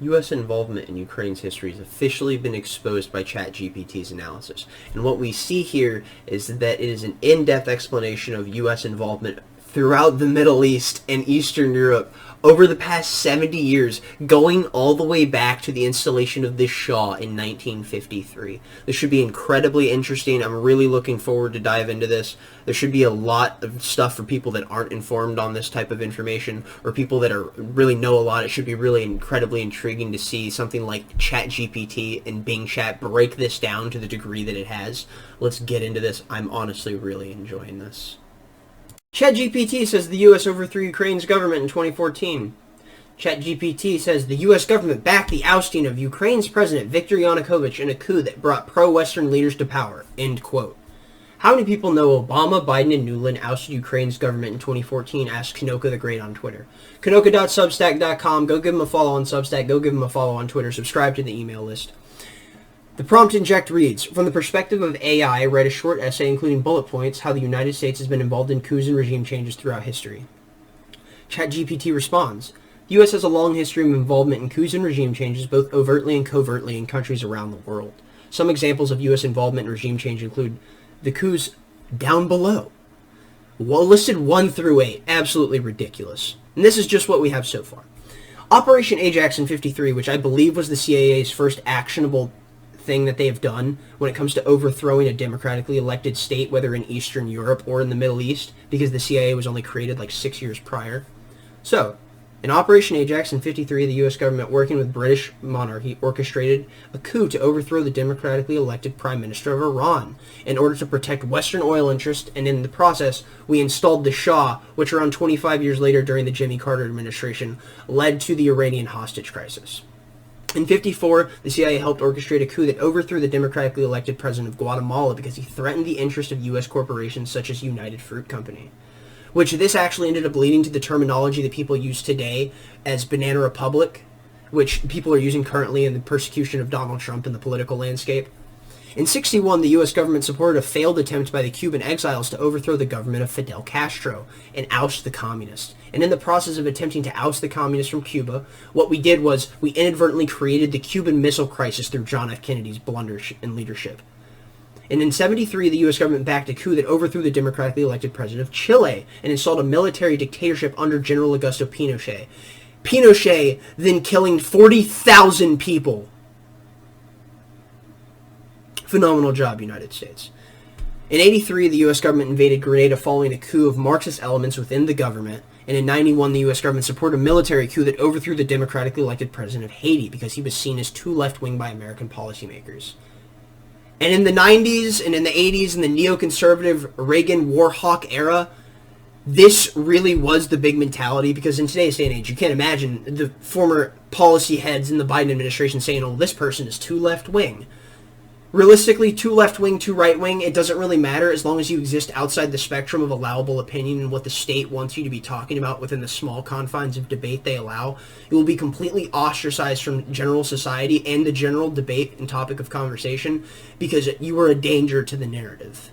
U.S. involvement in Ukraine's history has officially been exposed by ChatGPT's analysis. And what we see here is that it is an in-depth explanation of U.S. involvement throughout the Middle East and Eastern Europe over the past 70 years, going all the way back to the installation of the Shah in 1953. This should be incredibly interesting. I'm really looking forward to dive into this. There should be a lot of stuff for people that aren't informed on this type of information, or people that really know a lot. It should be really incredibly intriguing to see something like ChatGPT and Bing Chat break this down to the degree that it has. Let's get into this. I'm honestly really enjoying this. ChatGPT says the U.S. overthrew Ukraine's government in 2014. ChatGPT says the U.S. government backed the ousting of Ukraine's president Viktor Yanukovych in a coup that brought pro-Western leaders to power. End quote. How many people know Obama, Biden, and Nuland ousted Ukraine's government in 2014? Asked Kanoka the Great on Twitter. Kanoka.substack.com. Go give him a follow on Substack. Go give him a follow on Twitter. Subscribe to the email list. The prompt inject reads, from the perspective of AI, write a short essay including bullet points how the United States has been involved in coups and regime changes throughout history. ChatGPT responds, the U.S. has a long history of involvement in coups and regime changes both overtly and covertly in countries around the world. Some examples of U.S. involvement in regime change include the coups down below. Well, listed 1 through 8. Absolutely ridiculous. And this is just what we have so far. Operation Ajax in 53, which I believe was the CIA's first actionable thing that they have done when it comes to overthrowing a democratically elected state, whether in Eastern Europe or in the Middle East, because the CIA was only created like 6 years prior. So, in Operation Ajax in 53, the U.S. government, working with British monarchy, orchestrated a coup to overthrow the democratically elected Prime Minister of Iran in order to protect Western oil interests, and in the process, we installed the Shah, which around 25 years later during the Jimmy Carter administration led to the Iranian hostage crisis. In 54, the CIA helped orchestrate a coup that overthrew the democratically elected president of Guatemala because he threatened the interest of U.S. corporations such as United Fruit Company, which this actually ended up leading to the terminology that people use today as Banana Republic, which people are using currently in the persecution of Donald Trump in the political landscape. In 61, the U.S. government supported a failed attempt by the Cuban exiles to overthrow the government of Fidel Castro and oust the communists. And in the process of attempting to oust the communists from Cuba, what we did was we inadvertently created the Cuban Missile Crisis through John F. Kennedy's blunders in leadership. And in 73, the U.S. government backed a coup that overthrew the democratically elected president of Chile and installed a military dictatorship under General Augusto Pinochet. Pinochet then killing 40,000 people. Phenomenal job, United States. In 83, the U.S. government invaded Grenada following a coup of Marxist elements within the government. And in 91, the U.S. government supported a military coup that overthrew the democratically elected president of Haiti because he was seen as too left-wing by American policymakers. And in the 90s and in the 80s, in the neoconservative Reagan war hawk era, this really was the big mentality, because in today's day and age, you can't imagine the former policy heads in the Biden administration saying, oh, this person is too left-wing. Realistically, too left-wing, too right-wing, it doesn't really matter as long as you exist outside the spectrum of allowable opinion and what the state wants you to be talking about within the small confines of debate they allow. You will be completely ostracized from general society and the general debate and topic of conversation because you are a danger to the narrative.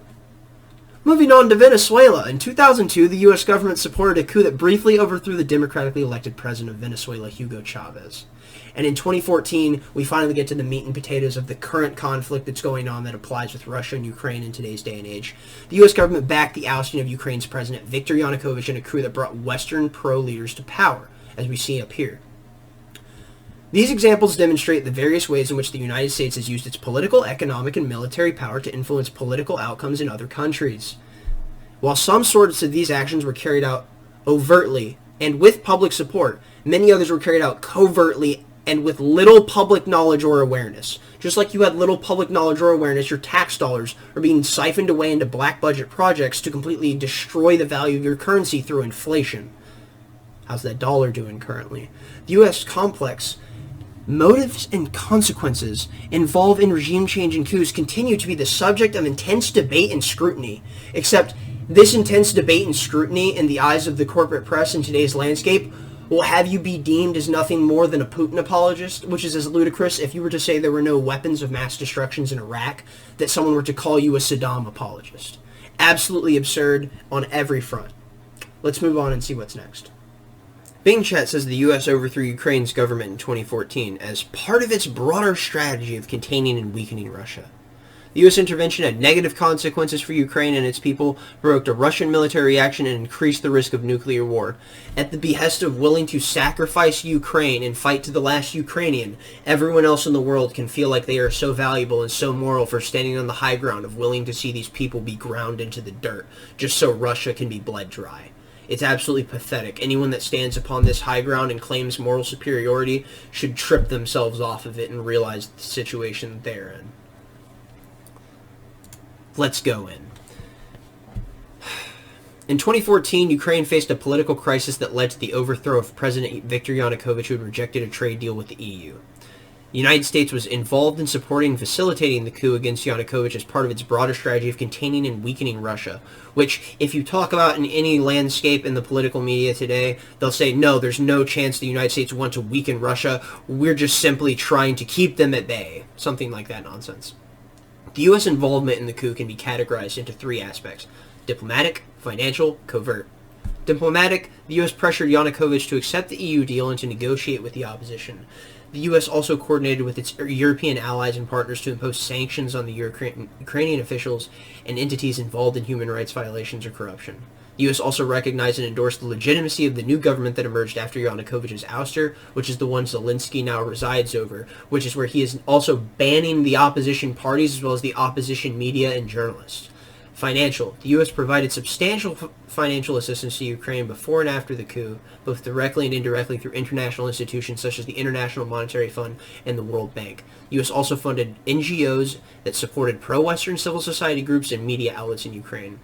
Moving on to Venezuela. In 2002, the U.S. government supported a coup that briefly overthrew the democratically elected president of Venezuela, Hugo Chavez. And in 2014, we finally get to the meat and potatoes of the current conflict that's going on that applies with Russia and Ukraine in today's day and age. The U.S. government backed the ousting of Ukraine's president, Viktor Yanukovych, in a coup that brought Western pro-leaders to power, as we see up here. These examples demonstrate the various ways in which the United States has used its political, economic, and military power to influence political outcomes in other countries. While some sorts of these actions were carried out overtly and with public support, many others were carried out covertly and with little public knowledge or awareness. Just like you had little public knowledge or awareness, your tax dollars are being siphoned away into black budget projects to completely destroy the value of your currency through inflation. How's that dollar doing currently? The U.S. complex motives and consequences involved in regime change and coups continue to be the subject of intense debate and scrutiny, except this intense debate and scrutiny in the eyes of the corporate press in today's landscape will have you be deemed as nothing more than a Putin apologist, which is as ludicrous if you were to say there were no weapons of mass destructions in Iraq, that someone were to call you a Saddam apologist. Absolutely absurd on every front. Let's move on and see what's next. Bing Chat says the U.S. overthrew Ukraine's government in 2014 as part of its broader strategy of containing and weakening Russia. The U.S. intervention had negative consequences for Ukraine and its people, provoked a Russian military reaction, and increased the risk of nuclear war. At the behest of willing to sacrifice Ukraine and fight to the last Ukrainian, everyone else in the world can feel like they are so valuable and so moral for standing on the high ground of willing to see these people be ground into the dirt, just so Russia can be bled dry. It's absolutely pathetic. Anyone that stands upon this high ground and claims moral superiority should trip themselves off of it and realize the situation that they're in. Let's go in. In 2014, Ukraine faced a political crisis that led to the overthrow of President Viktor Yanukovych, who had rejected a trade deal with the EU. The United States was involved in supporting and facilitating the coup against Yanukovych as part of its broader strategy of containing and weakening Russia, which, if you talk about in any landscape in the political media today, they'll say, no, there's no chance the United States want to weaken Russia. We're just simply trying to keep them at bay. Something like that nonsense. The U.S. involvement in the coup can be categorized into three aspects: diplomatic, financial, covert. Diplomatic, the U.S. pressured Yanukovych to accept the EU deal and to negotiate with the opposition. The U.S. also coordinated with its European allies and partners to impose sanctions on the Ukrainian officials and entities involved in human rights violations or corruption. The U.S. also recognized and endorsed the legitimacy of the new government that emerged after Yanukovych's ouster, which is the one Zelensky now resides over, which is where he is also banning the opposition parties as well as the opposition media and journalists. Financial. The U.S. provided substantial financial assistance to Ukraine before and after the coup, both directly and indirectly through international institutions such as the International Monetary Fund and the World Bank. The U.S. also funded NGOs that supported pro-Western civil society groups and media outlets in Ukraine.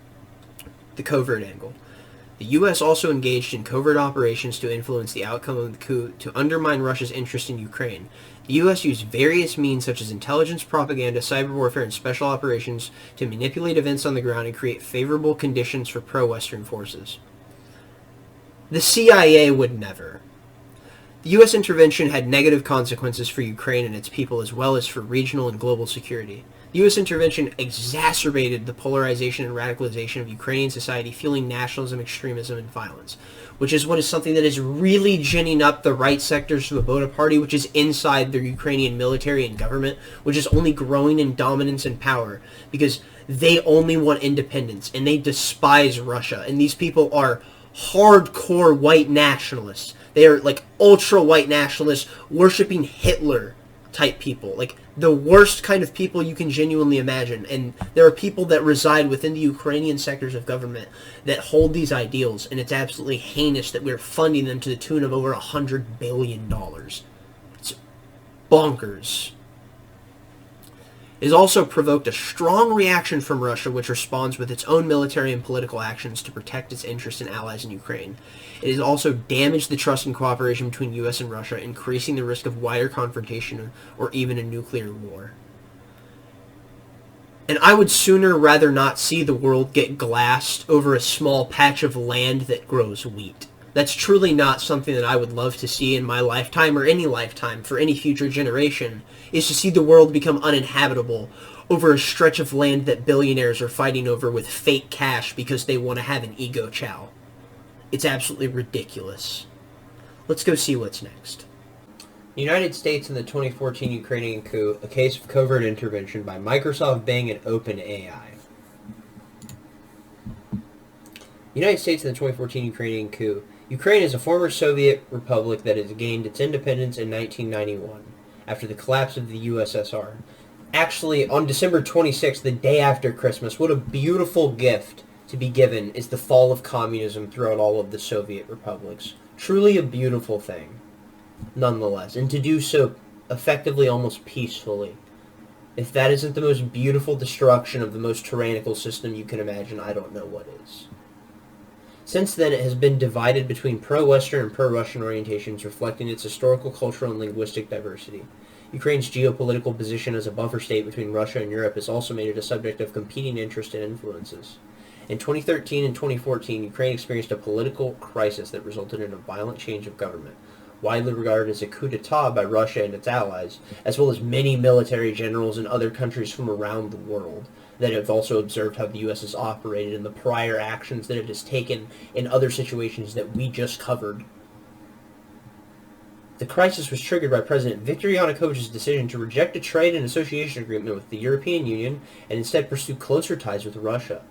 The covert angle. The U.S. also engaged in covert operations to influence the outcome of the coup to undermine Russia's interest in Ukraine. The U.S. used various means such as intelligence, propaganda, cyber warfare, and special operations to manipulate events on the ground and create favorable conditions for pro-Western forces. The CIA would never. The U.S. intervention had negative consequences for Ukraine and its people as well as for regional and global security. The U.S. intervention exacerbated the polarization and radicalization of Ukrainian society, fueling nationalism, extremism, and violence, which is what is something that is really ginning up the right sectors of the Svoboda Party, which is inside the Ukrainian military and government, which is only growing in dominance and power because they only want independence and they despise Russia. And these people are hardcore white nationalists. They are like ultra white nationalists worshiping Hitler type people, like the worst kind of people you can genuinely imagine. And there are people that reside within the Ukrainian sectors of government that hold these ideals, and it's absolutely heinous that we're funding them to the tune of over $100 billion. It's bonkers. It has also provoked a strong reaction from Russia, which responds with its own military and political actions to protect its interests and allies in Ukraine. It has also damaged the trust and cooperation between U.S. and Russia, increasing the risk of wider confrontation or even a nuclear war. And I would sooner rather not see the world get glassed over a small patch of land that grows wheat. That's truly not something that I would love to see in my lifetime or any lifetime for any future generation, is to see the world become uninhabitable over a stretch of land that billionaires are fighting over with fake cash because they want to have an ego chow. It's absolutely ridiculous. Let's go see what's next. The United States in the 2014 Ukrainian coup, a case of covert intervention by Microsoft Bing and OpenAI. United States in the 2014 Ukrainian coup. Ukraine is a former Soviet republic that has gained its independence in 1991 after the collapse of the USSR. Actually, on December 26th, the day after Christmas, what a beautiful gift to be given is the fall of communism throughout all of the Soviet republics. Truly a beautiful thing, nonetheless, and to do so effectively almost peacefully. If that isn't the most beautiful destruction of the most tyrannical system you can imagine, I don't know what is. Since then, it has been divided between pro-Western and pro-Russian orientations, reflecting its historical, cultural, and linguistic diversity. Ukraine's geopolitical position as a buffer state between Russia and Europe has also made it a subject of competing interests and influences. In 2013 and 2014, Ukraine experienced a political crisis that resulted in a violent change of government, widely regarded as a coup d'etat by Russia and its allies, as well as many military generals in other countries from around the world that have also observed how the U.S. has operated and the prior actions that it has taken in other situations that we just covered. The crisis was triggered by President Viktor Yanukovych's decision to reject a trade and association agreement with the European Union and instead pursue closer ties with Russia.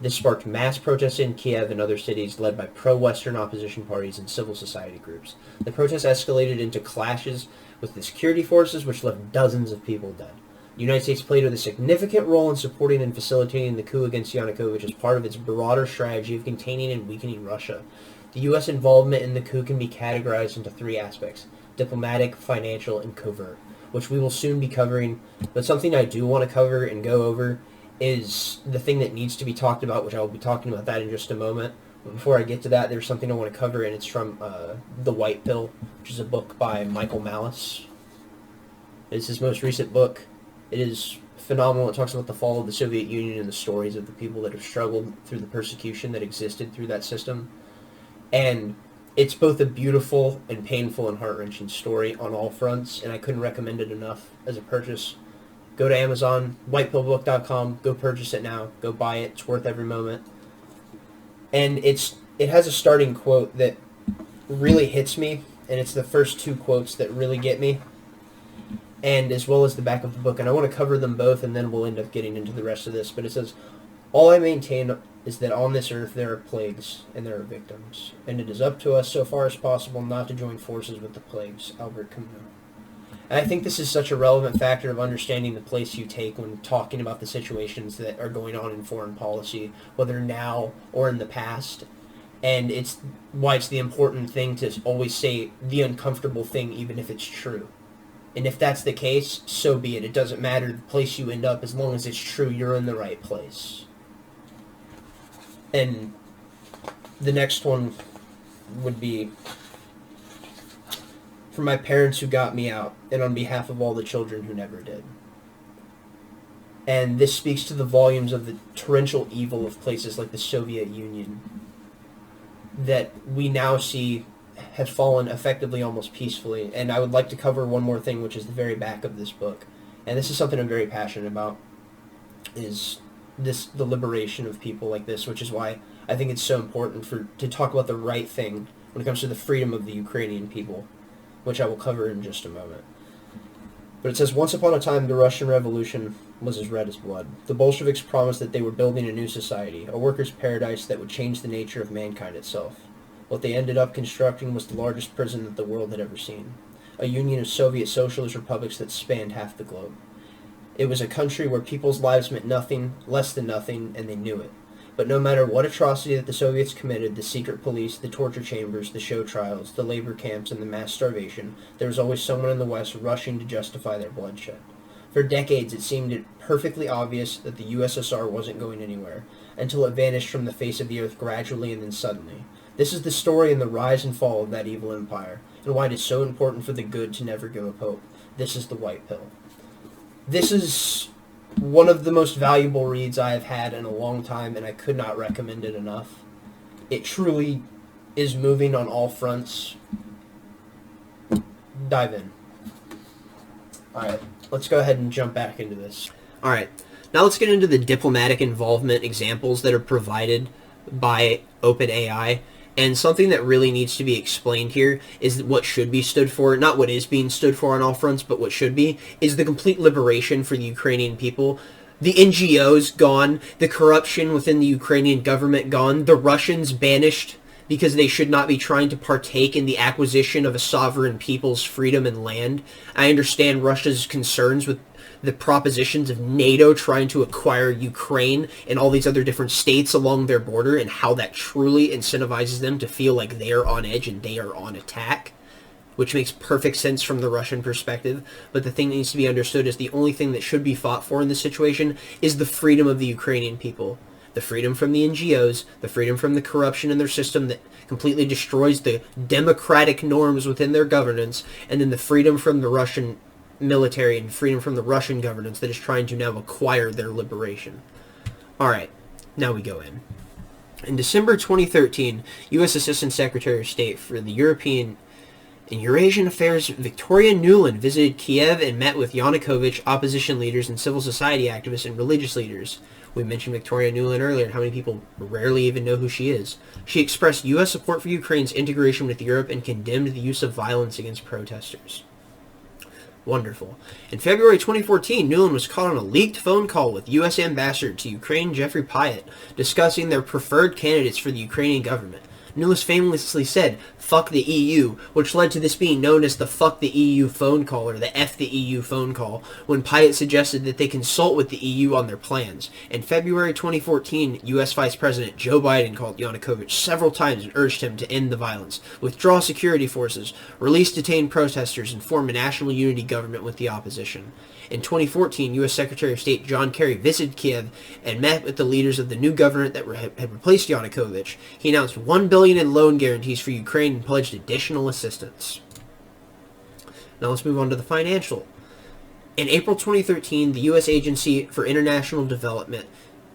This sparked mass protests in Kiev and other cities led by pro-Western opposition parties and civil society groups. The protests escalated into clashes with the security forces, which left dozens of people dead. The United States played a significant role in supporting and facilitating the coup against Yanukovych as part of its broader strategy of containing and weakening Russia. The U.S. involvement in the coup can be categorized into three aspects: diplomatic, financial, and covert, which we will soon be covering. But something I do want to cover and go over is the thing that needs to be talked about, which I will be talking about that in just a moment. But before I get to that, there's something I want to cover, and it's from The White Pill, which is a book by Michael Malice. It's his most recent book. It is phenomenal. It talks about the fall of the Soviet Union and the stories of the people that have struggled through the persecution that existed through that system. And it's both a beautiful and painful and heart-wrenching story on all fronts, and I couldn't recommend it enough as a purchase. Go to Amazon, whitepillbook.com, go purchase it now, go buy it, it's worth every moment. And it has a starting quote that really hits me, and it's the first two quotes that really get me, and as well as the back of the book, and I want to cover them both, and then we'll end up getting into the rest of this, but it says, "All I maintain is that on this earth there are plagues, and there are victims, and it is up to us so far as possible not to join forces with the plagues." Albert Camus. And I think this is such a relevant factor of understanding the place you take when talking about the situations that are going on in foreign policy, whether now or in the past. And it's why it's the important thing to always say the uncomfortable thing, even if it's true. And if that's the case, so be it. It doesn't matter the place you end up, as long as it's true, you're in the right place. And the next one would be, "For my parents who got me out, and on behalf of all the children who never did." And this speaks to the volumes of the torrential evil of places like the Soviet Union that we now see have fallen effectively almost peacefully. And I would like to cover one more thing, which is the very back of this book. And this is something I'm very passionate about, is the liberation of people like this, which is why I think it's so important to talk about the right thing when it comes to the freedom of the Ukrainian people, which I will cover in just a moment. But it says, "Once upon a time, the Russian Revolution was as red as blood. The Bolsheviks promised that they were building a new society, a workers' paradise that would change the nature of mankind itself. What they ended up constructing was the largest prison that the world had ever seen, a union of Soviet socialist republics that spanned half the globe. It was a country where people's lives meant nothing, less than nothing, and they knew it. But no matter what atrocity that the Soviets committed, the secret police, the torture chambers, the show trials, the labor camps, and the mass starvation, there was always someone in the West rushing to justify their bloodshed. For decades, it seemed perfectly obvious that the USSR wasn't going anywhere, until it vanished from the face of the earth gradually and then suddenly. This is the story and the rise and fall of that evil empire, and why it is so important for the good to never give up hope. This is the White Pill." This is one of the most valuable reads I have had in a long time, and I could not recommend it enough. It truly is moving on all fronts. Dive in. Alright, let's go ahead and jump back into this. Alright, now let's get into the diplomatic involvement examples that are provided by OpenAI. And something that really needs to be explained here is what should be stood for, not what is being stood for on all fronts, but what should be, is the complete liberation for the Ukrainian people. The NGOs gone, the corruption within the Ukrainian government gone, the Russians banished because they should not be trying to partake in the acquisition of a sovereign people's freedom and land. I understand Russia's concerns with the propositions of NATO trying to acquire Ukraine and all these other different states along their border, and how that truly incentivizes them to feel like they are on edge and they are on attack, which makes perfect sense from the Russian perspective. But the thing that needs to be understood is the only thing that should be fought for in this situation is the freedom of the Ukrainian people. The freedom from the NGOs, the freedom from the corruption in their system that completely destroys the democratic norms within their governance, and then the freedom from the Russian military and freedom from the Russian governance that is trying to now acquire their liberation. Alright, now we go in. In December 2013, U.S. Assistant Secretary of State for the European In Eurasian affairs, Victoria Nuland visited Kiev and met with Yanukovych, opposition leaders, and civil society activists and religious leaders. We mentioned Victoria Nuland earlier and how many people rarely even know who she is. She expressed U.S. support for Ukraine's integration with Europe and condemned the use of violence against protesters. Wonderful. In February 2014, Nuland was caught on a leaked phone call with U.S. Ambassador to Ukraine Jeffrey Pyatt, discussing their preferred candidates for the Ukrainian government. Nuland famously said, "Fuck the EU," which led to this being known as the "Fuck the EU" phone call, or the "F the EU" phone call, when Pyatt suggested that they consult with the EU on their plans. In February 2014, U.S. Vice President Joe Biden called Yanukovych several times and urged him to end the violence, withdraw security forces, release detained protesters, and form a national unity government with the opposition. In 2014, U.S. Secretary of State John Kerry visited Kiev and met with the leaders of the new government that had replaced Yanukovych. He announced $1 billion in loan guarantees for Ukraine and pledged additional assistance. Now let's move on to the financial. In April 2013, the U.S. Agency for International Development,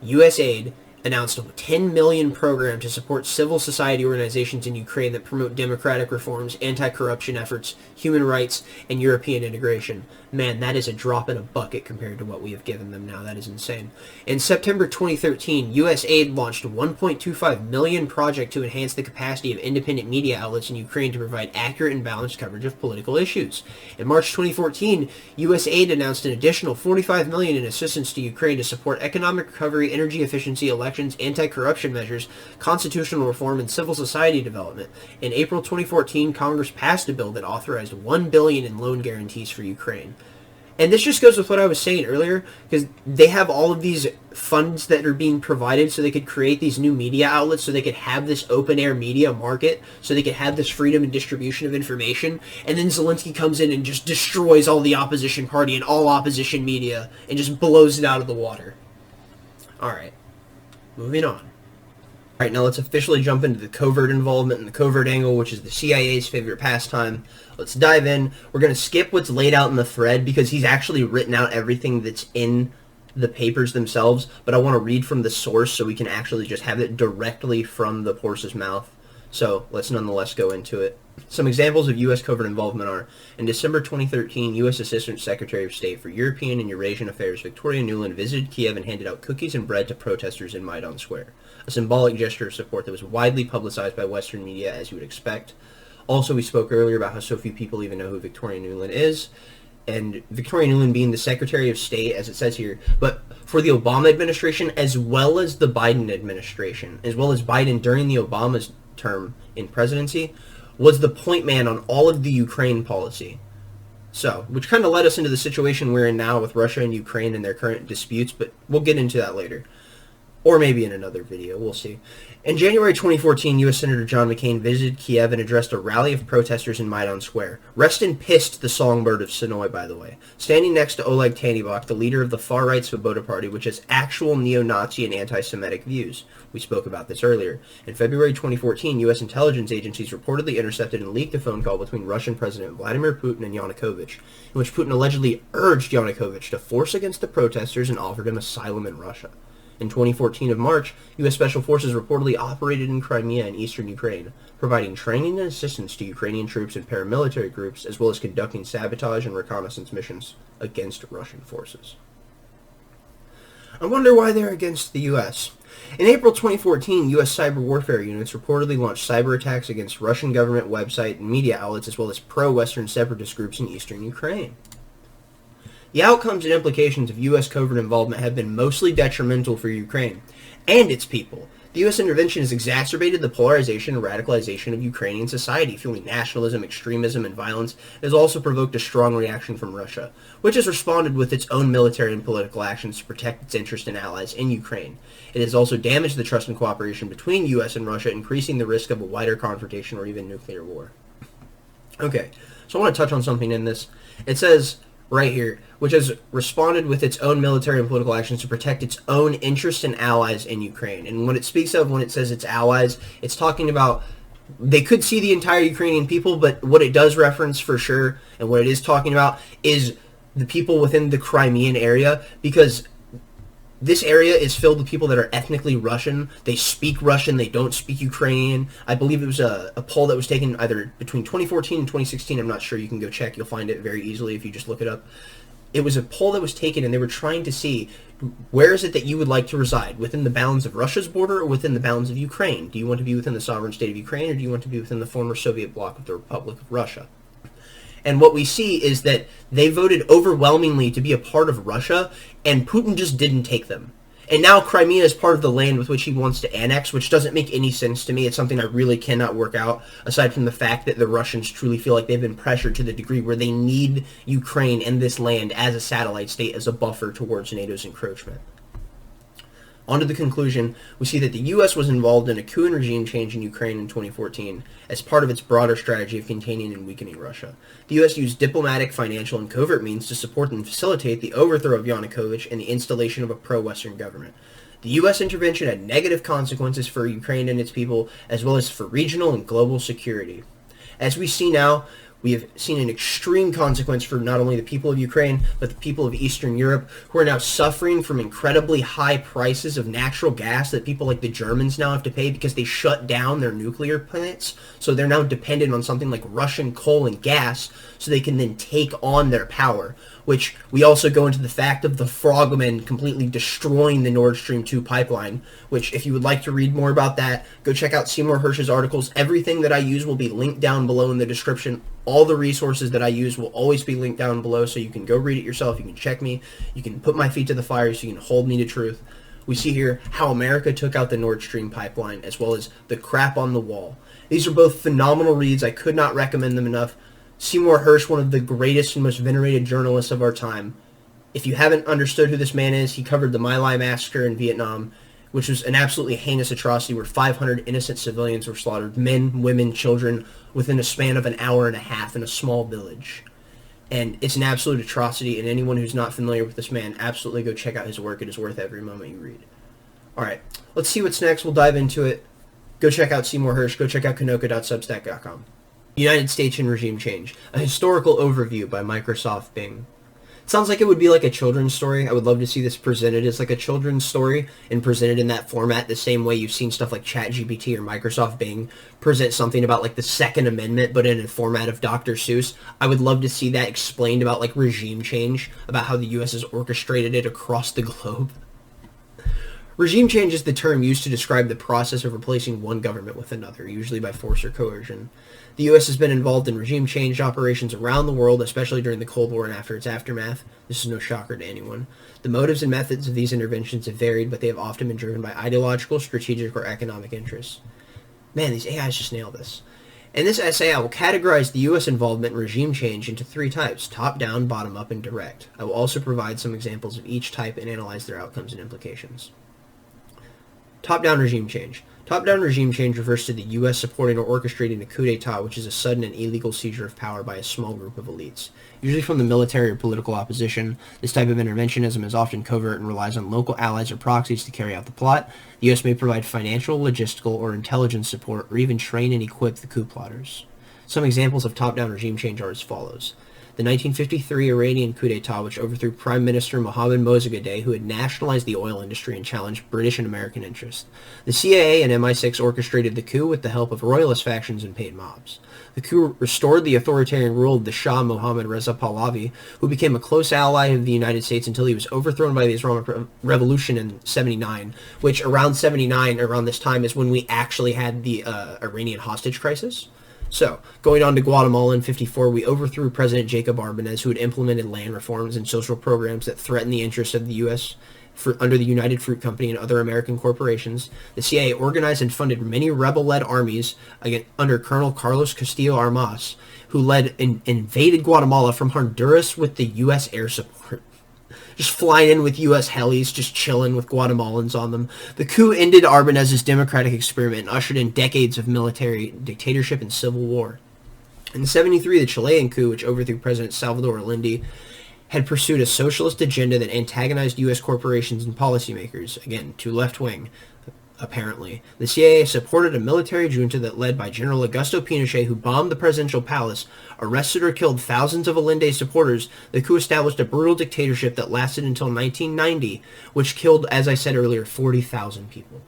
USAID, announced a $10 million program to support civil society organizations in Ukraine that promote democratic reforms, anti-corruption efforts, human rights, and European integration. Man, that is a drop in a bucket compared to what we have given them now. That is insane. In September 2013, USAID launched a $1.25 million project to enhance the capacity of independent media outlets in Ukraine to provide accurate and balanced coverage of political issues. In March 2014, USAID announced an additional $45 million in assistance to Ukraine to support economic recovery, energy efficiency, elections, anti-corruption measures, constitutional reform, and civil society development. In April 2014, Congress passed a bill that authorized $1 billion in loan guarantees for Ukraine. And this just goes with what I was saying earlier, because they have all of these funds that are being provided so they could create these new media outlets, so they could have this open-air media market, so they could have this freedom and distribution of information, and then Zelensky comes in and just destroys all the opposition party and all opposition media and just blows it out of the water. Alright, moving on. Alright, now let's officially jump into the covert involvement and the covert angle, which is the CIA's favorite pastime. Let's dive in. We're going to skip what's laid out in the thread because he's actually written out everything that's in the papers themselves, but I want to read from the source so we can actually just have it directly from the horse's mouth. So let's nonetheless go into it. Some examples of U.S. covert involvement are, in December 2013, U.S. Assistant Secretary of State for European and Eurasian Affairs Victoria Nuland visited Kiev and handed out cookies and bread to protesters in Maidan Square, a symbolic gesture of support that was widely publicized by Western media, as you would expect. Also, we spoke earlier about how so few people even know who Victoria Nuland is, and Victoria Nuland being the Secretary of State, as it says here, but for the Obama administration, as well as the Biden administration, as well as Biden during the Obama's term in presidency, was the point man on all of the Ukraine policy. So, which kind of led us into the situation we're in now with Russia and Ukraine and their current disputes, but we'll get into that later. Or maybe in another video, we'll see. In January 2014, U.S. Senator John McCain visited Kiev and addressed a rally of protesters in Maidan Square. Rest in pissed the songbird of Sonoy, by the way. Standing next to Oleg Tanibok, the leader of the far-right Svoboda Party, which has actual neo-Nazi and anti-Semitic views. We spoke about this earlier. In February 2014, U.S. intelligence agencies reportedly intercepted and leaked a phone call between Russian President Vladimir Putin and Yanukovych, in which Putin allegedly urged Yanukovych to force against the protesters and offered him asylum in Russia. In 2014 of March, U.S. Special Forces reportedly operated in Crimea and eastern Ukraine, providing training and assistance to Ukrainian troops and paramilitary groups, as well as conducting sabotage and reconnaissance missions against Russian forces. I wonder why they're against the U.S. In April 2014, U.S. cyber warfare units reportedly launched cyber attacks against Russian government website and media outlets, as well as pro-Western separatist groups in eastern Ukraine. The outcomes and implications of U.S. covert involvement have been mostly detrimental for Ukraine and its people. The U.S. intervention has exacerbated the polarization and radicalization of Ukrainian society, fueling nationalism, extremism, and violence. It has also provoked a strong reaction from Russia, which has responded with its own military and political actions to protect its interests and allies in Ukraine. It has also damaged the trust and cooperation between U.S. and Russia, increasing the risk of a wider confrontation or even nuclear war. Okay, so I want to touch on something in this. It says right here, which has responded with its own military and political actions to protect its own interests and allies in Ukraine. And what it speaks of when it says its allies, it's talking about, they could see the entire Ukrainian people, but what it does reference for sure, and what it is talking about, is the people within the Crimean area, because This area is filled with people that are ethnically Russian. They speak Russian. They don't speak Ukrainian. I believe it was a poll that was taken either between 2014 and 2016. I'm not sure. You can go check. You'll find it very easily if you just look it up. It was a poll that was taken, and they were trying to see where is it that you would like to reside, within the bounds of Russia's border or within the bounds of Ukraine? Do you want to be within the sovereign state of Ukraine, or do you want to be within the former Soviet bloc of the Republic of Russia? And what we see is that they voted overwhelmingly to be a part of Russia, and Putin just didn't take them. And now Crimea is part of the land with which he wants to annex, which doesn't make any sense to me. It's something I really cannot work out, aside from the fact that the Russians truly feel like they've been pressured to the degree where they need Ukraine and this land as a satellite state, as a buffer towards NATO's encroachment. On to the conclusion, we see that the U.S. was involved in a coup and regime change in Ukraine in 2014 as part of its broader strategy of containing and weakening Russia. The U.S. used diplomatic, financial, and covert means to support and facilitate the overthrow of Yanukovych and the installation of a pro-Western government. The U.S. intervention had negative consequences for Ukraine and its people, as well as for regional and global security. As we see now, we have seen an extreme consequence for not only the people of Ukraine, but the people of Eastern Europe, who are now suffering from incredibly high prices of natural gas that people like the Germans now have to pay because they shut down their nuclear plants. So they're now dependent on something like Russian coal and gas so they can then take on their power, which we also go into the fact of the frogmen completely destroying the Nord Stream 2 pipeline, which if you would like to read more about that, go check out Seymour Hersh's articles. Everything that I use will be linked down below in the description. All the resources that I use will always be linked down below, so you can go read it yourself. You can check me. You can put my feet to the fire so you can hold me to truth. We see here how America took out the Nord Stream pipeline, as well as the crap on the wall. These are both phenomenal reads. I could not recommend them enough. Seymour Hersh, one of the greatest and most venerated journalists of our time. If you haven't understood who this man is, he covered the My Lai massacre in Vietnam, which was an absolutely heinous atrocity where 500 innocent civilians were slaughtered, men, women, children, within a span of an hour and a half in a small village. And it's an absolute atrocity, and anyone who's not familiar with this man, absolutely go check out his work. It is worth every moment you read. Alright, let's see what's next. We'll dive into it. Go check out Seymour Hersh. Go check out Kanoka.substack.com. United States and Regime Change, a historical overview by Microsoft Bing. It sounds like it would be like a children's story. I would love to see this presented as like a children's story and presented in that format, the same way you've seen stuff like ChatGPT or Microsoft Bing present something about like the Second Amendment, but in a format of Dr. Seuss. I would love to see that explained about like regime change, about how the U.S. has orchestrated it across the globe. Regime change is the term used to describe the process of replacing one government with another, usually by force or coercion. The U.S. has been involved in regime change operations around the world, especially during the Cold War and after its aftermath. This is no shocker to anyone. The motives and methods of these interventions have varied, but they have often been driven by ideological, strategic, or economic interests. Man, these AIs just nailed this. In this essay, I will categorize the U.S. involvement in regime change into three types: top-down, bottom-up, and direct. I will also provide some examples of each type and analyze their outcomes and implications. Top-down regime change. Top-down regime change refers to the U.S. supporting or orchestrating a coup d'etat, which is a sudden and illegal seizure of power by a small group of elites. Usually from the military or political opposition, this type of interventionism is often covert and relies on local allies or proxies to carry out the plot. The U.S. may provide financial, logistical, or intelligence support, or even train and equip the coup plotters. Some examples of top-down regime change are as follows. The 1953 Iranian coup d'etat, which overthrew Prime Minister Mohammad Mossadegh, who had nationalized the oil industry and challenged British and American interests. The CIA and MI6 orchestrated the coup with the help of royalist factions and paid mobs. The coup restored the authoritarian rule of the Shah Mohammad Reza Pahlavi, who became a close ally of the United States until he was overthrown by the Islamic Revolution in 79, which around 79, around this time, is when we actually had the Iranian hostage crisis. So, going on to Guatemala in 54, we overthrew President Jacob Arbenez, who had implemented land reforms and social programs that threatened the interests of the U.S. Under the United Fruit Company and other American corporations. The CIA organized and funded many rebel-led armies under Colonel Carlos Castillo Armas, who led and invaded Guatemala from Honduras with the U.S. air support. Just flying in with U.S. helis, just chilling with Guatemalans on them. The coup ended Arbenez's democratic experiment and ushered in decades of military dictatorship and civil war. In 73, the Chilean coup, which overthrew President Salvador Allende, had pursued a socialist agenda that antagonized U.S. corporations and policymakers, again, too left-wing. apparently. The CIA supported a military junta that led by General Augusto Pinochet, who bombed the presidential palace, arrested or killed thousands of Allende supporters. The coup established a brutal dictatorship that lasted until 1990, which killed, as I said earlier, 40,000 people.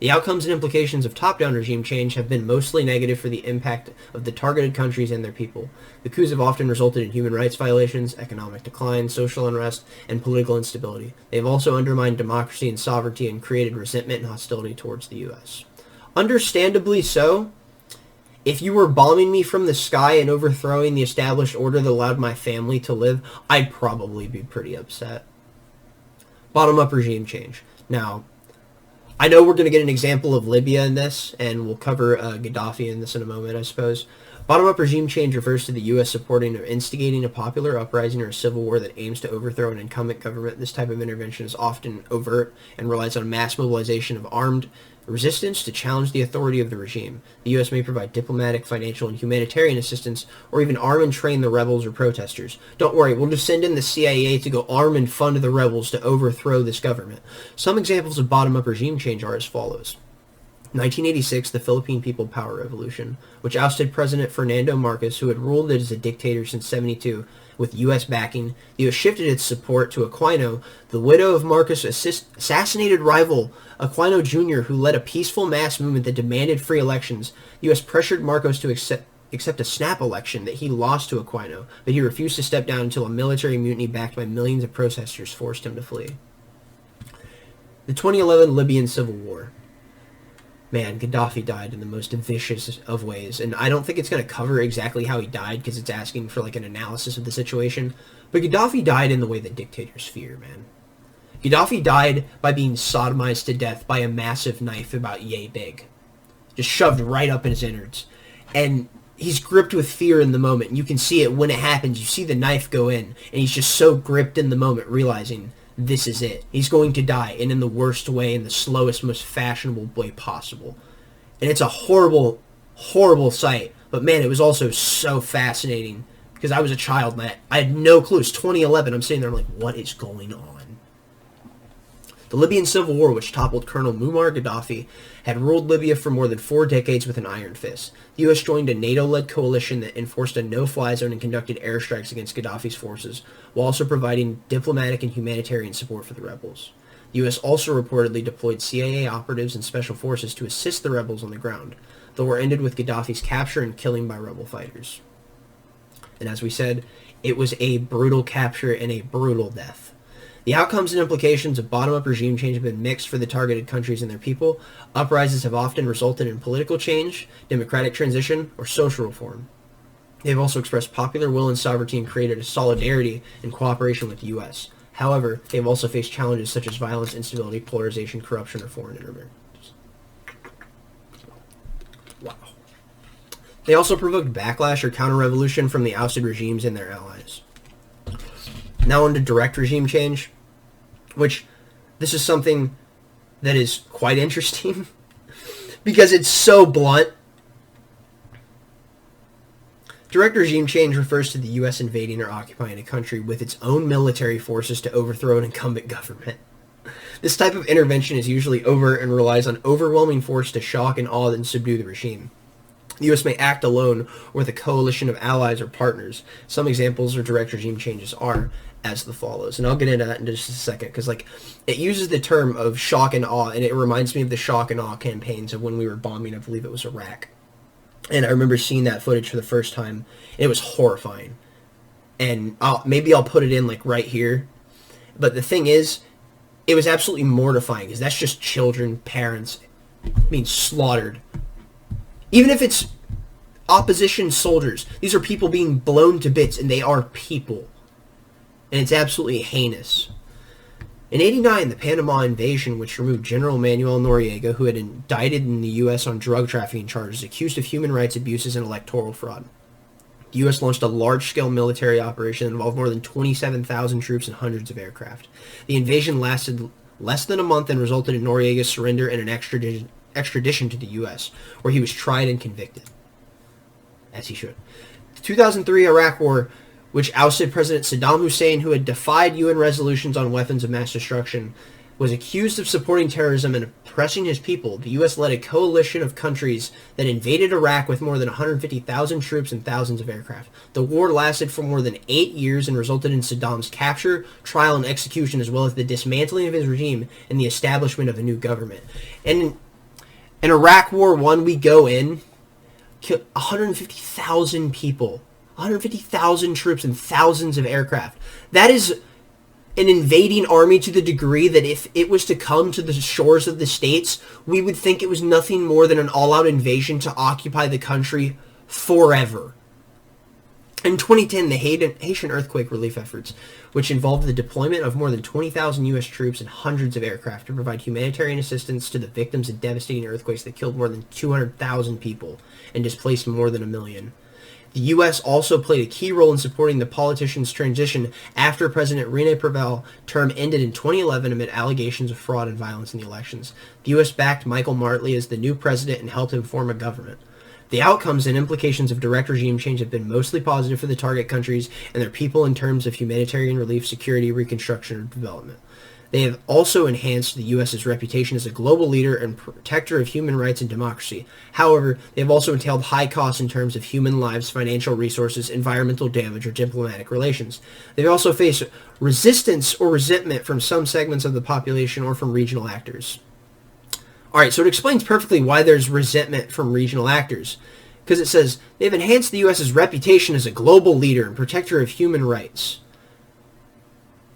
The outcomes and implications of top-down regime change have been mostly negative for the impact of the targeted countries and their people. The coups have often resulted in human rights violations, economic decline, social unrest, and political instability. They have also undermined democracy and sovereignty and created resentment and hostility towards the U.S. Understandably so. If you were bombing me from the sky and overthrowing the established order that allowed my family to live, I'd probably be pretty upset. Bottom-up regime change. Now, I know we're going to get an example of Libya in this, and we'll cover Gaddafi in this in a moment, I suppose. Bottom-up regime change refers to the U.S. supporting or instigating a popular uprising or a civil war that aims to overthrow an incumbent government. This type of intervention is often overt and relies on mass mobilization of armed resistance to challenge the authority of the regime. The U.S. may provide diplomatic, financial, and humanitarian assistance, or even arm and train the rebels or protesters. Don't worry, we'll just send in the CIA to go arm and fund the rebels to overthrow this government. Some examples of bottom-up regime change are as follows. 1986, the Philippine People Power Revolution, which ousted President Fernando Marcos, who had ruled as a dictator since 1972, with U.S. backing. The U.S. shifted its support to Aquino, the widow of Marcos' assassinated rival, Aquino Jr., who led a peaceful mass movement that demanded free elections. The U.S. pressured Marcos to accept a snap election that he lost to Aquino, but he refused to step down until a military mutiny backed by millions of protesters forced him to flee. The 2011 Libyan Civil War. Man, Gaddafi died in the most vicious of ways, and I don't think it's going to cover exactly how he died because it's asking for like an analysis of the situation, but Gaddafi died in the way that dictators fear, man. Gaddafi died by being sodomized to death by a massive knife about yay big, just shoved right up in his innards, and he's gripped with fear in the moment. You can see it when it happens. You see the knife go in, and he's just so gripped in the moment, realizing this is it. He's going to die, and in the worst way, in the slowest, most fashionable way possible. And it's a horrible, horrible sight. But man, it was also so fascinating, because I was a child, and I had no clue. It's 2011. I'm sitting there, I'm like, what is going on? The Libyan Civil War, which toppled Colonel Muammar Gaddafi, had ruled Libya for more than 4 decades with an iron fist. The U.S. joined a NATO-led coalition that enforced a no-fly zone and conducted airstrikes against Gaddafi's forces, while also providing diplomatic and humanitarian support for the rebels. The U.S. also reportedly deployed CIA operatives and special forces to assist the rebels on the ground. The war ended with Gaddafi's capture and killing by rebel fighters. And as we said, it was a brutal capture and a brutal death. The outcomes and implications of bottom-up regime change have been mixed for the targeted countries and their people. Uprisings have often resulted in political change, democratic transition, or social reform. They have also expressed popular will and sovereignty and created a solidarity and cooperation with the U.S. However, they have also faced challenges such as violence, instability, polarization, corruption, or foreign interference. Wow. They also provoked backlash or counter-revolution from the ousted regimes and their allies. Now on to direct regime change, which this is something that is quite interesting because it's so blunt. Direct regime change refers to the U.S. invading or occupying a country with its own military forces to overthrow an incumbent government. This type of intervention is usually overt and relies on overwhelming force to shock and awe and subdue the regime. The U.S. may act alone or with a coalition of allies or partners. Some examples of direct regime changes are as the follows, and I'll get into that in just a second, because like it uses the term of shock and awe, and it reminds me of the shock and awe campaigns of when we were bombing, I believe it was Iraq, and I remember seeing that footage for the first time, and it was horrifying, and maybe I'll put it in like right here, but the thing is, it was absolutely mortifying, because that's just children, parents being slaughtered. Even if it's opposition soldiers, these are people being blown to bits, and they are people. And it's absolutely heinous. In '89, the Panama invasion, which removed General Manuel Noriega, who had indicted in the U.S. on drug trafficking charges, accused of human rights abuses and electoral fraud. The U.S. launched a large-scale military operation that involved more than 27,000 troops and hundreds of aircraft. The invasion lasted less than a month and resulted in Noriega's surrender and an extradition to the U.S., where he was tried and convicted. As he should. The 2003 Iraq War, which ousted President Saddam Hussein, who had defied UN resolutions on weapons of mass destruction, was accused of supporting terrorism and oppressing his people, the U.S. led a coalition of countries that invaded Iraq with more than 150,000 troops and thousands of aircraft. The war lasted for more than 8 years and resulted in Saddam's capture, trial, and execution, as well as the dismantling of his regime and the establishment of a new government. And in Iraq War I, we go in, kill 150,000 people, 150,000 troops, and thousands of aircraft. That is an invading army to the degree that if it was to come to the shores of the States, we would think it was nothing more than an all-out invasion to occupy the country forever. In 2010, the Haitian earthquake relief efforts, which involved the deployment of more than 20,000 U.S. troops and hundreds of aircraft to provide humanitarian assistance to the victims of devastating earthquakes that killed more than 200,000 people and displaced more than 1 million. The U.S. also played a key role in supporting the politician's transition after President Rene Preval's term ended in 2011 amid allegations of fraud and violence in the elections. The U.S. backed Michael Martley as the new president and helped him form a government. The outcomes and implications of direct regime change have been mostly positive for the target countries and their people in terms of humanitarian relief, security, reconstruction, and development. They have also enhanced the U.S.'s reputation as a global leader and protector of human rights and democracy. However, they have also entailed high costs in terms of human lives, financial resources, environmental damage, or diplomatic relations. They've also faced resistance or resentment from some segments of the population or from regional actors. Alright, so it explains perfectly why there's resentment from regional actors. Because it says, they've enhanced the U.S.'s reputation as a global leader and protector of human rights,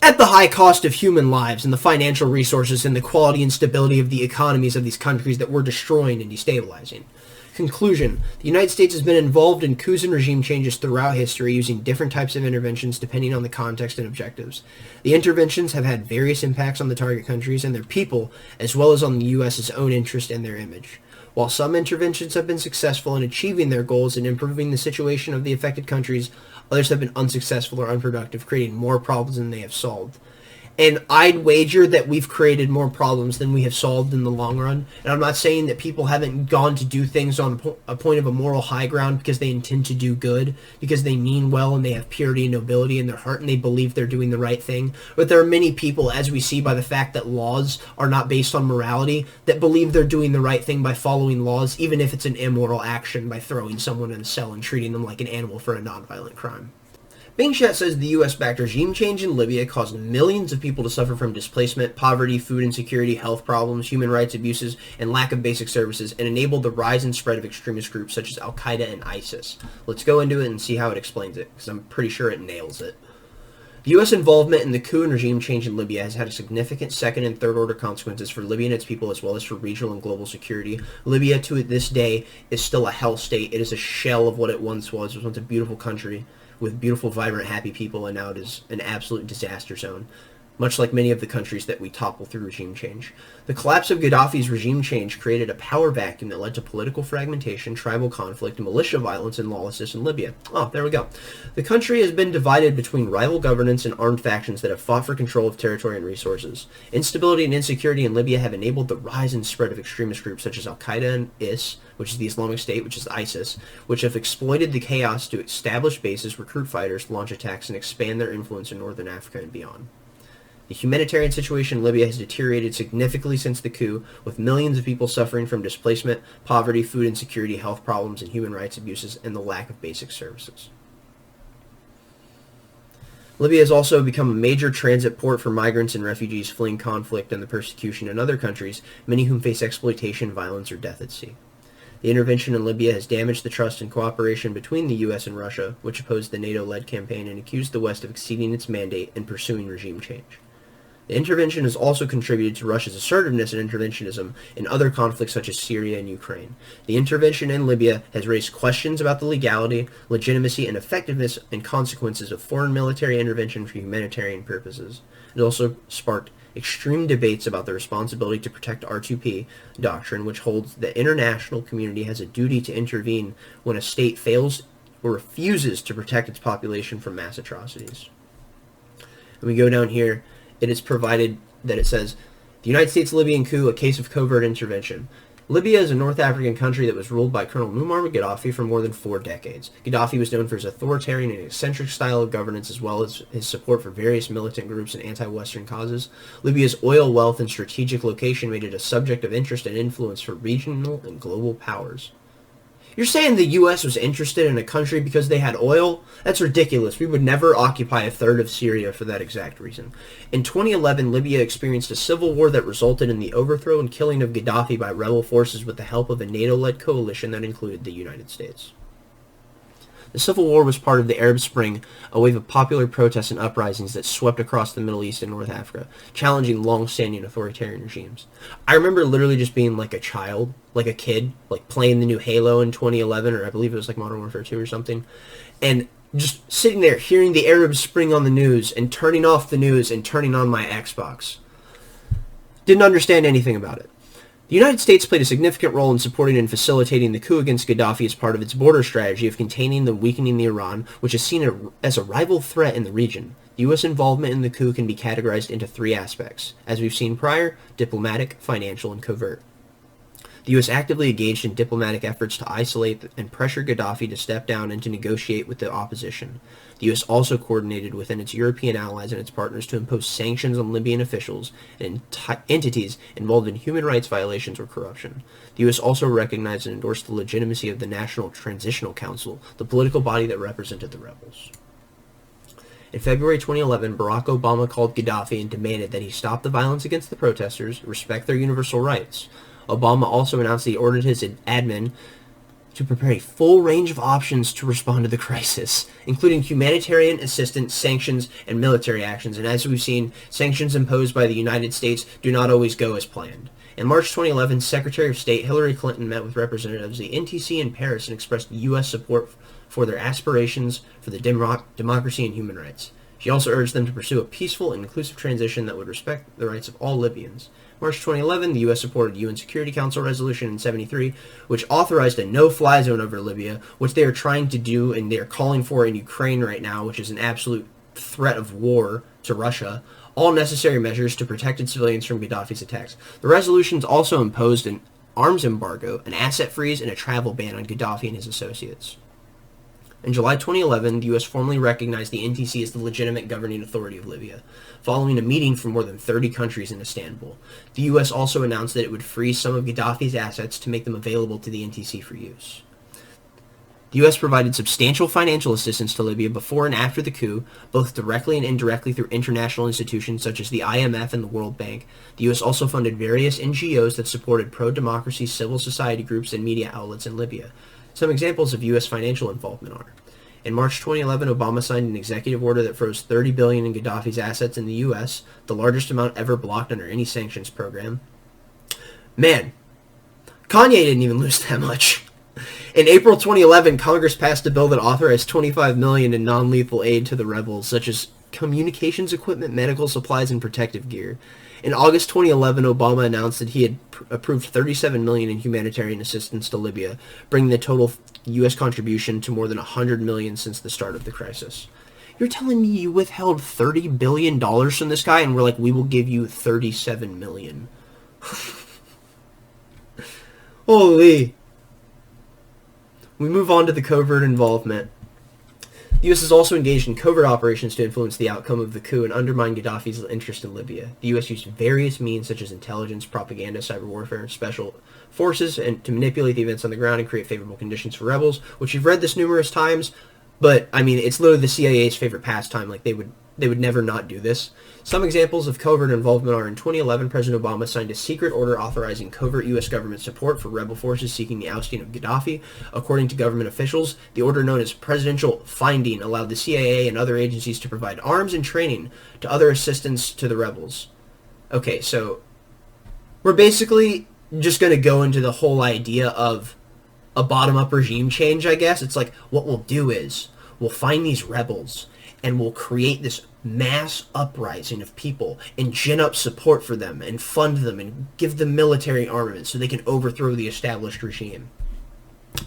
at the high cost of human lives and the financial resources and the quality and stability of the economies of these countries that we're destroying and destabilizing. Conclusion. The United States has been involved in coups and regime changes throughout history using different types of interventions depending on the context and objectives. The interventions have had various impacts on the target countries and their people, as well as on the U.S.'s own interest and their image. While some interventions have been successful in achieving their goals and improving the situation of the affected countries, others have been unsuccessful or unproductive, creating more problems than they have solved. And I'd wager that we've created more problems than we have solved in the long run. And I'm not saying that people haven't gone to do things on a point of a moral high ground because they intend to do good, because they mean well and they have purity and nobility in their heart and they believe they're doing the right thing. But there are many people, as we see by the fact that laws are not based on morality, that believe they're doing the right thing by following laws, even if it's an immoral action by throwing someone in a cell and treating them like an animal for a nonviolent crime. Bing Chat says the U.S.-backed regime change in Libya caused millions of people to suffer from displacement, poverty, food insecurity, health problems, human rights abuses, and lack of basic services, and enabled the rise and spread of extremist groups such as Al-Qaeda and ISIS. Let's go into it and see how it explains it, because I'm pretty sure it nails it. The U.S. involvement in the coup and regime change in Libya has had significant second and third order consequences for Libya and its people, as well as for regional and global security. Libya, to this day, is still a hell state. It is a shell of what it once was. It was once a beautiful country with beautiful, vibrant, happy people, and now it is an absolute disaster zone, much like many of the countries that we topple through regime change. The collapse of Gaddafi's regime change created a power vacuum that led to political fragmentation, tribal conflict, militia violence, and lawlessness in Libya. Oh, there we go. The country has been divided between rival governments and armed factions that have fought for control of territory and resources. Instability and insecurity in Libya have enabled the rise and spread of extremist groups such as Al-Qaeda and IS, which is the Islamic State, which is ISIS, which have exploited the chaos to establish bases, recruit fighters, launch attacks, and expand their influence in northern Africa and beyond. The humanitarian situation in Libya has deteriorated significantly since the coup, with millions of people suffering from displacement, poverty, food insecurity, health problems, and human rights abuses, and the lack of basic services. Libya has also become a major transit port for migrants and refugees fleeing conflict and the persecution in other countries, many whom face exploitation, violence, or death at sea. The intervention in Libya has damaged the trust and cooperation between the U.S. and Russia, which opposed the NATO-led campaign and accused the West of exceeding its mandate and pursuing regime change. The intervention has also contributed to Russia's assertiveness and interventionism in other conflicts such as Syria and Ukraine. The intervention in Libya has raised questions about the legality, legitimacy, and effectiveness and consequences of foreign military intervention for humanitarian purposes. It also sparked extreme debates about the responsibility to protect R2P doctrine, which holds the international community has a duty to intervene when a state fails or refuses to protect its population from mass atrocities. And we go down here. It is provided that it says, the United States-Libyan coup, a case of covert intervention. Libya is a North African country that was ruled by Colonel Muammar Gaddafi for more than 4 decades. Gaddafi was known for his authoritarian and eccentric style of governance, as well as his support for various militant groups and anti-Western causes. Libya's oil wealth and strategic location made it a subject of interest and influence for regional and global powers. You're saying the U.S. was interested in a country because they had oil? That's ridiculous. We would never occupy a third of Syria for that exact reason. In 2011, Libya experienced a civil war that resulted in the overthrow and killing of Gaddafi by rebel forces with the help of a NATO-led coalition that included the United States. The Civil War was part of the Arab Spring, a wave of popular protests and uprisings that swept across the Middle East and North Africa, challenging long-standing authoritarian regimes. I remember literally just being like a child, like a kid, like playing the new Halo in 2011, or I believe it was like Modern Warfare 2 or something, and just sitting there hearing the Arab Spring on the news and turning off the news and turning on my Xbox. Didn't understand anything about it. The United States played a significant role in supporting and facilitating the coup against Gaddafi as part of its border strategy of containing and weakening the Iran, which is seen as a rival threat in the region. The U.S. involvement in the coup can be categorized into 3 aspects. As we've seen prior, diplomatic, financial, and covert. The U.S. actively engaged in diplomatic efforts to isolate and pressure Gaddafi to step down and to negotiate with the opposition. The U.S. also coordinated within its European allies and its partners to impose sanctions on Libyan officials and entities involved in human rights violations or corruption. The U.S. also recognized and endorsed the legitimacy of the National Transitional Council, the political body that represented the rebels. In February 2011, Barack Obama called Gaddafi and demanded that he stop the violence against the protesters, respect their universal rights. Obama also announced that he ordered his admin to prepare a full range of options to respond to the crisis, including humanitarian assistance, sanctions, and military actions. And as we've seen, sanctions imposed by the United States do not always go as planned. In March 2011, Secretary of State Hillary Clinton met with representatives of the NTC in Paris and expressed U.S. support for their aspirations for the democracy and human rights. She also urged them to pursue a peaceful and inclusive transition that would respect the rights of all Libyans. March 2011, the U.S. supported UN Security Council Resolution 73, which authorized a no-fly zone over Libya, which they are trying to do and they are calling for in Ukraine right now, which is an absolute threat of war to Russia. All necessary measures to protect civilians from Gaddafi's attacks. The resolutions also imposed an arms embargo, an asset freeze, and a travel ban on Gaddafi and his associates. In July 2011, the U.S. formally recognized the NTC as the legitimate governing authority of Libya, following a meeting from more than 30 countries in Istanbul. The U.S. also announced that it would freeze some of Gaddafi's assets to make them available to the NTC for use. The U.S. provided substantial financial assistance to Libya before and after the coup, both directly and indirectly through international institutions such as the IMF and the World Bank. The U.S. also funded various NGOs that supported pro-democracy civil society groups and media outlets in Libya. Some examples of U.S. financial involvement are: in March 2011, Obama signed an executive order that froze $30 billion in Gaddafi's assets in the U.S., the largest amount ever blocked under any sanctions program. Man, Kanye didn't even lose that much. In April 2011, Congress passed a bill that authorized $25 million in non-lethal aid to the rebels, such as communications equipment, medical supplies, and protective gear. In August 2011, Obama announced that he had approved $37 million in humanitarian assistance to Libya, bringing the total U.S. contribution to more than $100 million since the start of the crisis. You're telling me you withheld $30 billion from this guy, and we're like, we will give you $37 million. Holy. We move on to the covert involvement. The U.S. is also engaged in covert operations to influence the outcome of the coup and undermine Gaddafi's interest in Libya. The U.S. used various means such as intelligence, propaganda, cyber warfare, and special forces and to manipulate the events on the ground and create favorable conditions for rebels, which you've read this numerous times, but, I mean, it's literally the CIA's favorite pastime. Like, they would never not do this. Some examples of covert involvement are: in 2011, President Obama signed a secret order authorizing covert U.S. government support for rebel forces seeking the ousting of Gaddafi. According to government officials, the order, known as Presidential Finding, allowed the CIA and other agencies to provide arms and training to other assistance to the rebels. Okay, so we're basically just going to go into the whole idea of a bottom-up regime change, I guess. It's like, what we'll do is we'll find these rebels and we'll create this mass uprising of people and gin up support for them and fund them and give them military armament so they can overthrow the established regime.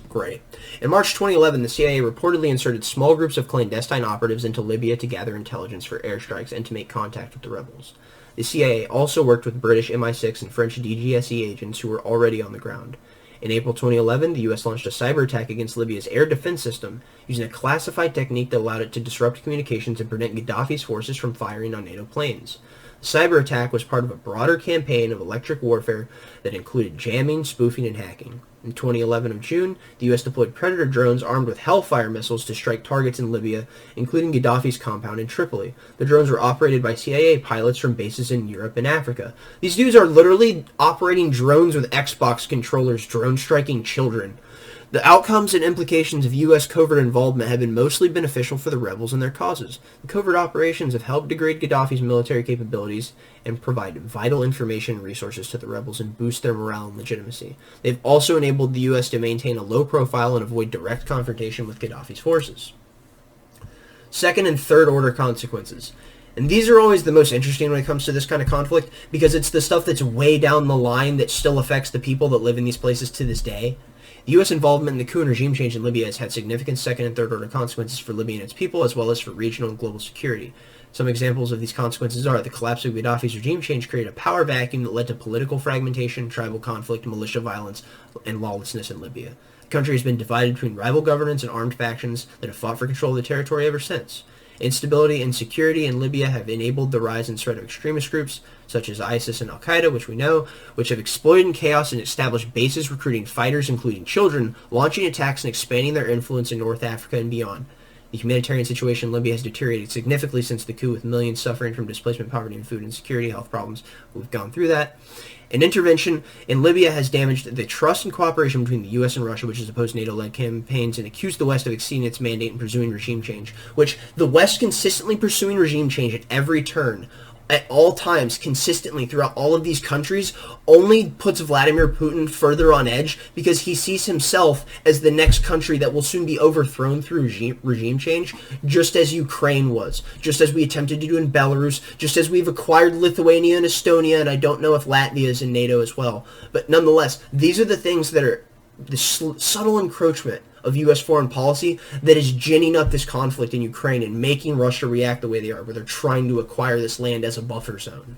Great. In March 2011, the CIA reportedly inserted small groups of clandestine operatives into Libya to gather intelligence for airstrikes and to make contact with the rebels. The CIA also worked with British MI6 and French DGSE agents who were already on the ground. In April 2011, the U.S. launched a cyber attack against Libya's air defense system using a classified technique that allowed it to disrupt communications and prevent Gaddafi's forces from firing on NATO planes. The cyber attack was part of a broader campaign of electric warfare that included jamming, spoofing, and hacking. In 2011 of June, the U.S. deployed Predator drones armed with Hellfire missiles to strike targets in Libya, including Gaddafi's compound in Tripoli. The drones were operated by CIA pilots from bases in Europe and Africa. These dudes are literally operating drones with Xbox controllers, drone striking children. The outcomes and implications of U.S. covert involvement have been mostly beneficial for the rebels and their causes. The covert operations have helped degrade Gaddafi's military capabilities and provide vital information and resources to the rebels and boost their morale and legitimacy. They've also enabled the U.S. to maintain a low profile and avoid direct confrontation with Gaddafi's forces. Second and third order consequences. And these are always the most interesting when it comes to this kind of conflict because it's the stuff that's way down the line that still affects the people that live in these places to this day. The U.S. involvement in the coup and regime change in Libya has had significant second and third order consequences for Libya and its people, as well as for regional and global security. Some examples of these consequences are the collapse of Gaddafi's regime change created a power vacuum that led to political fragmentation, tribal conflict, militia violence, and lawlessness in Libya. The country has been divided between rival governments and armed factions that have fought for control of the territory ever since. Instability and security in Libya have enabled the rise and spread of extremist groups such as ISIS and Al-Qaeda, which we know, which have exploited chaos and established bases recruiting fighters, including children, launching attacks and expanding their influence in North Africa and beyond. The humanitarian situation in Libya has deteriorated significantly since the coup, with millions suffering from displacement, poverty, and food insecurity, health problems. We've gone through that. An intervention in Libya has damaged the trust and cooperation between the U.S. and Russia, which has opposed NATO-led campaigns and accused the West of exceeding its mandate in pursuing regime change, which the West consistently pursuing regime change at every turn, at all times, consistently throughout all of these countries, only puts Vladimir Putin further on edge because he sees himself as the next country that will soon be overthrown through regime change, just as Ukraine was, just as we attempted to do in Belarus, just as we've acquired Lithuania and Estonia, and I don't know if Latvia is in NATO as well. But nonetheless, these are the things that are the subtle encroachment of U.S. foreign policy that is ginning up this conflict in Ukraine and making Russia react the way they are, where they're trying to acquire this land as a buffer zone.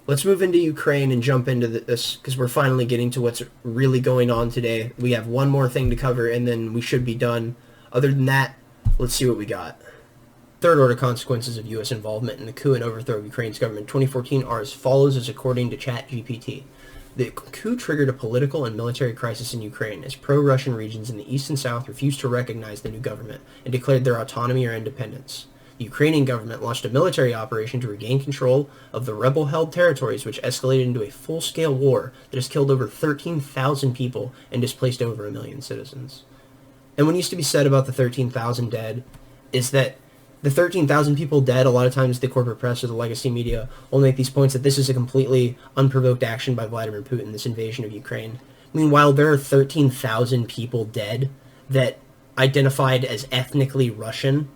Let's move into Ukraine and jump into this, because we're finally getting to what's really going on today. We have one more thing to cover, and then we should be done. Other than that, let's see what we got. Third-order consequences of U.S. involvement in the coup and overthrow of Ukraine's government in 2014 are as follows, as according to ChatGPT. The coup triggered a political and military crisis in Ukraine as pro-Russian regions in the east and south refused to recognize the new government and declared their autonomy or independence. The Ukrainian government launched a military operation to regain control of the rebel-held territories, which escalated into a full-scale war that has killed over 13,000 people and displaced over 1 million citizens. And what used to be said about the 13,000 dead is that the 13,000 people dead, a lot of times the corporate press or the legacy media will make these points that this is a completely unprovoked action by Vladimir Putin, this invasion of Ukraine. Meanwhile, there are 13,000 people dead that identified as ethnically Russian.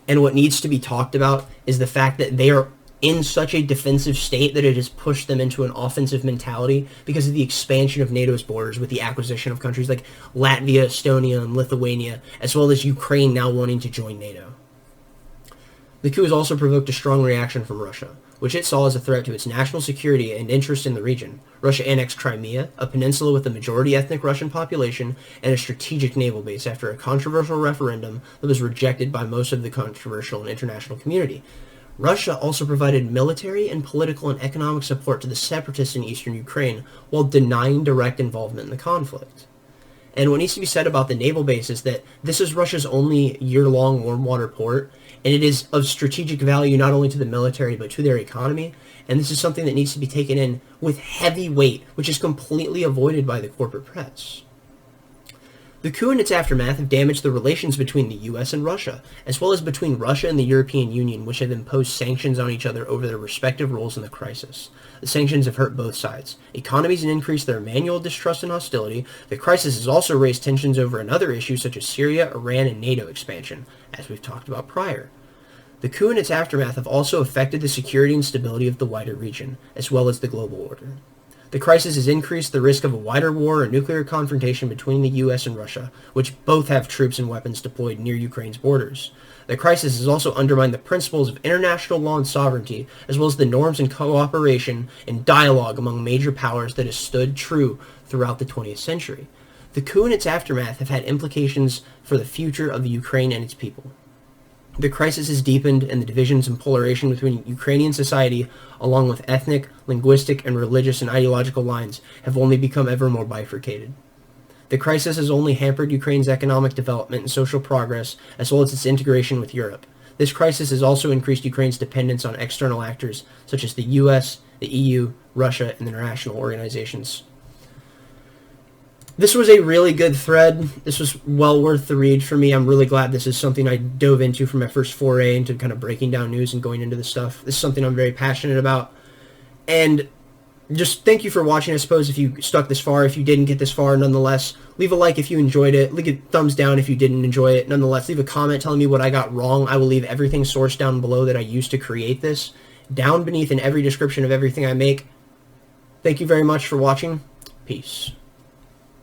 And what needs to be talked about is the fact that they are in such a defensive state that it has pushed them into an offensive mentality because of the expansion of NATO's borders with the acquisition of countries like Latvia, Estonia, and Lithuania, as well as Ukraine now wanting to join NATO. The coup has also provoked a strong reaction from Russia, which it saw as a threat to its national security and interest in the region. Russia annexed Crimea, a peninsula with a majority ethnic Russian population, and a strategic naval base after a controversial referendum that was rejected by most of the controversial and international community. Russia also provided military and political and economic support to the separatists in eastern Ukraine while denying direct involvement in the conflict. And what needs to be said about the naval base is that this is Russia's only year-long warm water port, and it is of strategic value not only to the military but to their economy, and this is something that needs to be taken in with heavy weight, which is completely avoided by the corporate press. The coup and its aftermath have damaged the relations between the U.S. and Russia, as well as between Russia and the European Union, which have imposed sanctions on each other over their respective roles in the crisis. The sanctions have hurt both sides. Economies have increased their manual distrust and hostility. The crisis has also raised tensions over another issues such as Syria, Iran, and NATO expansion, as we've talked about prior. The coup and its aftermath have also affected the security and stability of the wider region, as well as the global order. The crisis has increased the risk of a wider war or nuclear confrontation between the U.S. and Russia, which both have troops and weapons deployed near Ukraine's borders. The crisis has also undermined the principles of international law and sovereignty, as well as the norms and cooperation and dialogue among major powers that has stood true throughout the 20th century. The coup and its aftermath have had implications for the future of the Ukraine and its people. The crisis has deepened, and the divisions and polarization between Ukrainian society, along with ethnic, linguistic, and religious and ideological lines, have only become ever more bifurcated. The crisis has only hampered Ukraine's economic development and social progress, as well as its integration with Europe. This crisis has also increased Ukraine's dependence on external actors, such as the US, the EU, Russia, and international organizations. This was a really good thread. This was well worth the read for me. I'm really glad this is something I dove into for my first foray into kind of breaking down news and going into this stuff. This is something I'm very passionate about. And just thank you for watching, I suppose, if you stuck this far. If you didn't get this far, nonetheless, leave a like if you enjoyed it. Leave a thumbs down if you didn't enjoy it. Nonetheless, leave a comment telling me what I got wrong. I will leave everything sourced down below that I used to create this, down beneath in every description of everything I make. Thank you very much for watching. Peace.